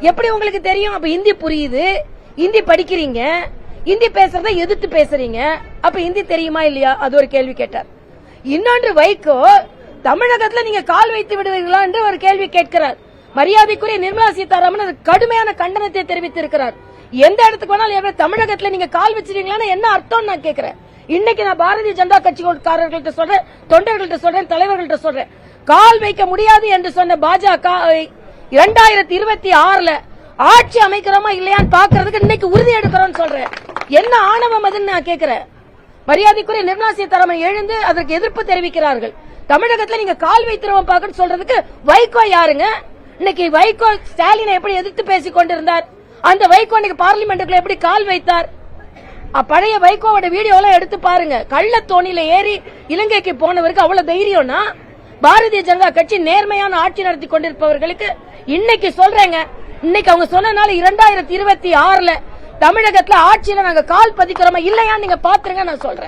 எப்படி உங்களுக்கு தெரியும்? அப்ப ஹிந்தி புரியுது, ஹிந்தி படிக்கிறீங்க, ஹிந்தி பேசுறத எதிர்த்து பேசுறீங்க, அப்ப ஹிந்தி தெரியுமா இல்லையா? அது ஒரு கேள்வி கேட்டார். இன்னொன்று, வைகோ தமிழகத்துல நீங்க கால் வைத்து விடுவீர்களா என்று ஒரு கேள்வி கேட்கிறார். மரியாதைக்குரிய நிர்மலா சீதாராமன் கடுமையான கண்டனத்தை தெரிவித்திருக்கிறார். எந்த இடத்துக்கு வேணாலும் தமிழகத்துல நீங்க கால் வச்சிருக்கீங்களா என்ன அர்த்தம் நான் கேட்கிறேன். இன்னைக்கு நான் பாரதிய ஜனதா கட்சிக்காரர்கள்ட்ட சொல்றேன், தொண்டர்கள்ட்ட சொல்றேன், தலைவர்கள்ட்ட சொல்றேன், கால் வைக்க முடியாது என்று சொன்ன பாஜக 2026 ஆட்சி அமைக்கிறோமா இல்லையான்னு பாக்குறதுக்கு இன்னைக்கு உறுதி எடுக்கிறோம் சொல்றேன். என்ன ஆணவம் அதுன்னு நான் கேட்கிறேன். மரியாதைக்குரிய நிர்மலா சீதாராமன் எழுந்து அதற்கு எதிர்ப்பு தெரிவிக்கிறார்கள். தமிழகத்துல நீங்க கால் வைத்திருவோம் பாக்கன்னு சொல்றதுக்கு வைகோ யாருங்க? இன்னைக்கு வைகோ ஸ்டாலினை எப்படி எதிர்த்து பேசிக் கொண்டிருந்தார், அந்த வைகோ இன்னைக்கு பார்லிமெண்ட்டுக்குள்ள எப்படி கால் வைத்தார்? பழைய வைகோவோட வீடியோ எல்லாம் எடுத்து பாருங்க. கள்ள தோணியில ஏறி இலங்கைக்கு போனவருக்கு அவ்வளவு தைரியம்னா, பாரதிய ஜனதா கட்சி நேர்மையான ஆட்சி நடத்தி கொண்டிருப்பவர்களுக்கு இன்னைக்கு சொல்றேங்க, இன்னைக்கு அவங்க சொன்னனால 2026 தமிழகத்துல ஆட்சியில நாங்க கால் பதிக்கிறோமா இல்லையா நீங்க பாத்துருங்க நான் சொல்றேன்.